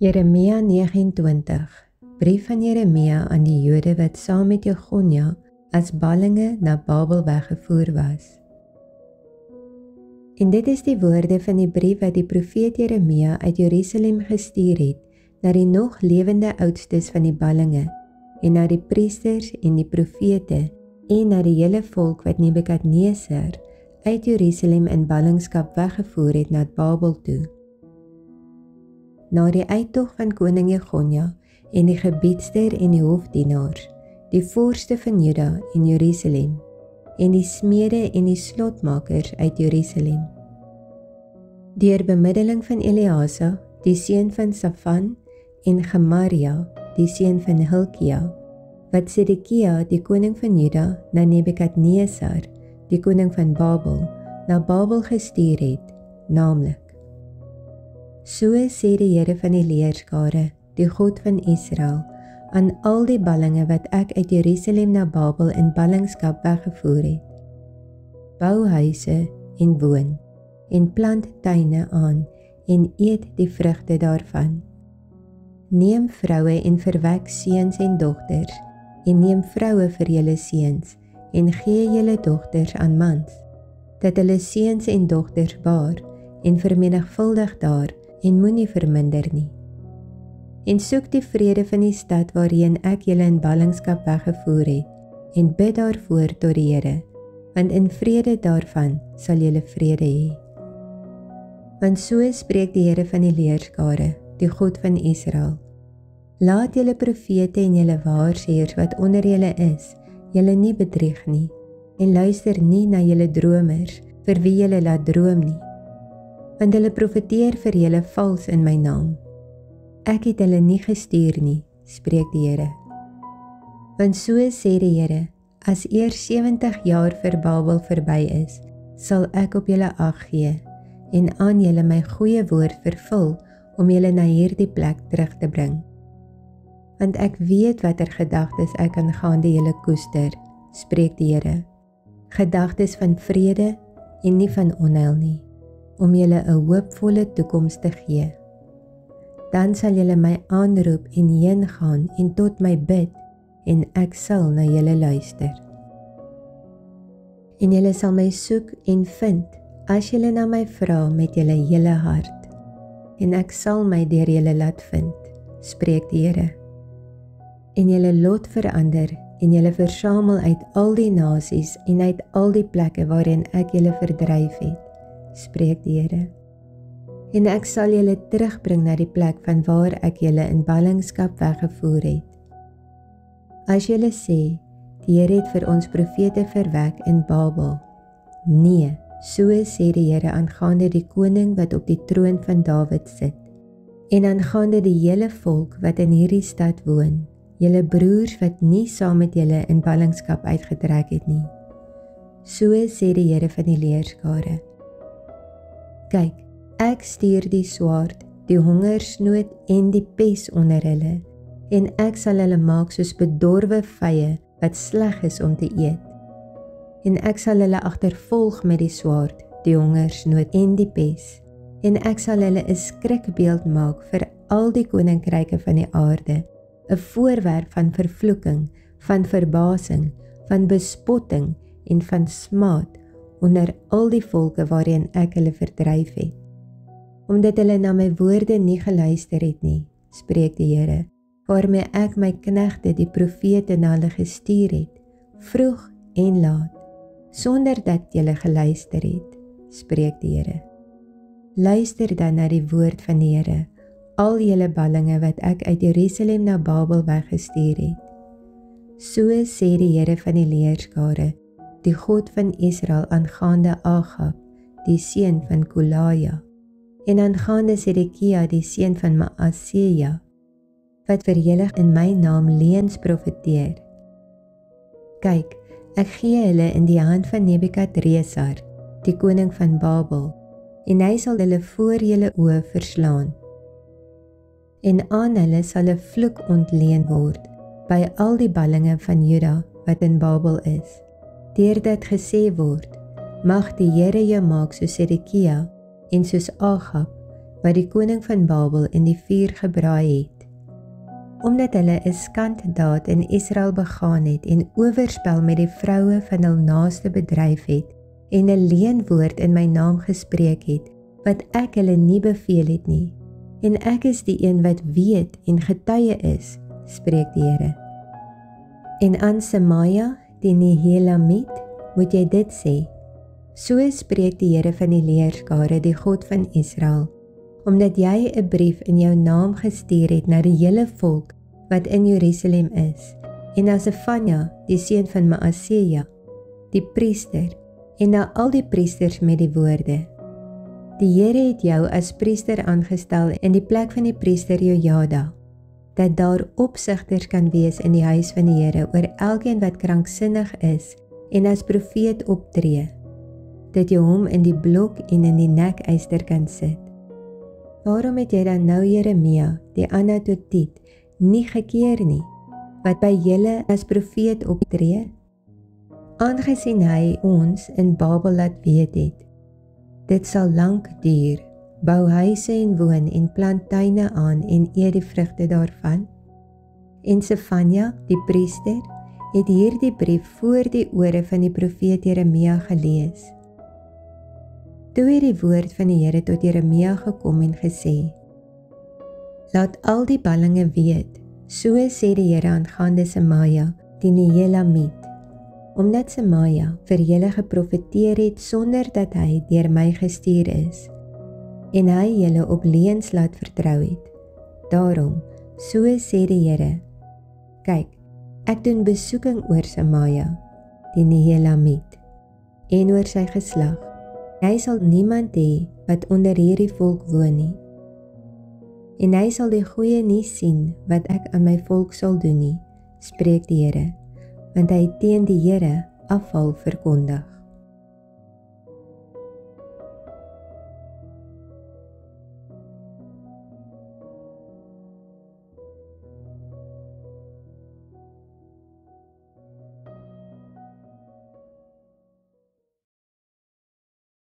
Jeremia 29, brief van Jeremia aan die Jode wat saam met Jegonja as ballinge na Babel weggevoer was. En dit is die woorde van die brief wat die profeet Jeremia uit Jerusalem gestuur het na die nog lewende oudstes van die ballinge en na die priesters en die profete en na die hele volk wat Nebukadneser uit Jerusalem in ballingskap weggevoer het na Babel toe. Na die uittog van koning Jegonja en die gebiedster en die hofdienaars, die voorste van Juda en Jerusalem, en die smede en die slotmakers uit Jerusalem. Deur bemiddeling van Eleasa, die seun van Safan, en Gemaria, die seun van Hilkia, wat Sedekia, die koning van Juda, na Nebukadneser, die koning van Babel, na Babel gestuur het, naamlik: So sê die Here van die leerskare, die God van Israel, aan al die ballinge wat ek uit Jerusalem na Babel in ballingskap weggevoer het: Bou huise en woon, en plant tuine aan, en eet die vrugte daarvan. Neem vroue en verwek seuns en dogters, en neem vroue vir julle seuns, en gee julle dogters aan mans, dat hulle seuns en dogters baar, en vermenigvuldig daar, en moenie verminder nie. En soek die vrede van die stad waarheen ek julle in ballingskap weggevoer het, en bid daarvoor tot die Here, want in vrede daarvan sal julle vrede hê. Want so spreek die Here van die leerskare, die God van Israel: Laat julle profete en julle waarsêers wat onder julle is, julle nie bedrieg nie, en luister nie na julle dromers, vir wie julle laat droom nie. Want hulle profeteer vir julle vals in my naam. Ek het hulle nie gestuur nie, spreek die Here. Want so sê die Here, as eers 70 jaar vir Babel verby is, sal ek op julle ag gee, en aan julle my goeie woord vervul, om julle na hierdie plek terug te bring. Want ek weet watter gedagtes ek aangaande julle koester, spreek die Here, gedagtes van vrede en nie van onheil nie, om julle 'n hoopvolle toekoms te gee. Dan sal julle my aanroep en heen gaan en tot my bid, en ek sal na julle luister. En julle sal my soek en vind, as julle na my vra met julle hele hart, en ek sal my deur julle laat vind, spreek die Here. En julle lot verander, en julle versamel uit al die nasies en uit al die plekke waarin ek julle verdryf het, spreek die Here. En ek sal julle terugbring na die plek van waar ek julle in ballingskap weggevoer het. As julle sê, die Here het vir ons profete verwek in Babel, nee, so sê die Here aangaande die koning wat op die troon van Dawid sit, en aangaande die hele volk wat in hierdie stad woon, julle broers wat nie saam met julle in ballingskap uitgetrek het nie. So sê die Here van die leerskare: Kyk, ek stuur die swaard, die hongersnood en die pes onder hulle, en ek sal hulle maak soos bedorwe vye wat sleg is om te eet. En ek sal hulle agtervolg met die swaard, die hongersnood en die pes, en ek sal hulle 'n skrikbeeld maak vir al die koninkryke van die aarde, 'n voorwerp van vervloeking, van verbasing, van bespotting en van smaad onder al die volke waarin ek hulle verdryf het. Omdat hulle na my woorde nie geluister het nie, spreek die Here, waarmee ek my knegte die profete na hulle gestuur het, vroeg en laat, sonder dat julle geluister het, spreek die Here. Luister dan na die woord van die Here, al julle ballinge wat ek uit Jerusalem na Babel weggestuur het. So sê die Here van die leerskare, die God van Israel aangaande Agab, die seun van Kolaja, en aangaande Sedekia, die seun van Maaseja, wat vir julle in my naam leuns profeteer. Kyk, ek gee hulle in die hand van Nebukadresar, die koning van Babel, en hy sal hulle voor julle oë verslaan. En aan hulle sal 'n vloek ontleen word, by al die ballinge van Juda wat in Babel is, deurdat gesê word: Mag die Here jou maak soos Sedekia en soos Agab, wat die koning van Babel in die vuur gebraai het. Omdat hulle 'n skanddaad in Israel begaan het en oorspel met die vroue van hul naaste bedryf het en 'n leenwoord in my naam gespreek het, wat ek hulle nie beveel het nie. En ek is die een wat weet en getuie is, spreek die Here. En aan Semaja, die Nehelamiet, moet jy dit sê: So spreek die Here van die leerskare, die God van Israel, omdat jy 'n brief in jou naam gestuur het na die hele volk wat in Jerusalem is, en na Sefanja, die seun van Maaseja, die priester, en na al die priesters met die woorde: Die Here het jou as priester aangestel in die plek van die priester Jojada, dat daar opsigters kan wees in die huis van die Here oor elkeen wat kranksinnig is en as profeet optree, dat jy hom in die blok en in die nekyster kan sit. Waarom het jy dan nou Jeremia, die Anatotiet, nie gekeer nie, wat by julle as profeet optree? Aangesien hy ons in Babel laat weet het, dit sal lank duur, bou huise en woon en plant tuine aan en eet die vrugte daarvan. En Sefanja, die priester, het hierdie brief voor die ore van die profeet Jeremia gelees. Toe het die woord van die Here tot Jeremia gekom en gesê: Laat al die ballinge weet, so sê die Here aangaande Semaja, die Nehelamiet, omdat Semaja vir julle geprofeteer het sonder dat hy deur my gestuur is, en hy julle op leuns laat vertrou het. Daarom, so sê die Here: Kyk, ek doen besoeking oor Semaja, die Nehelamiet, en oor sy geslag. Hy sal niemand hê wat onder hierdie volk woon nie. En hy sal die goeie nie sien wat ek aan my volk sal doen nie, spreek die Here, want hy het teen die Here afval verkondig.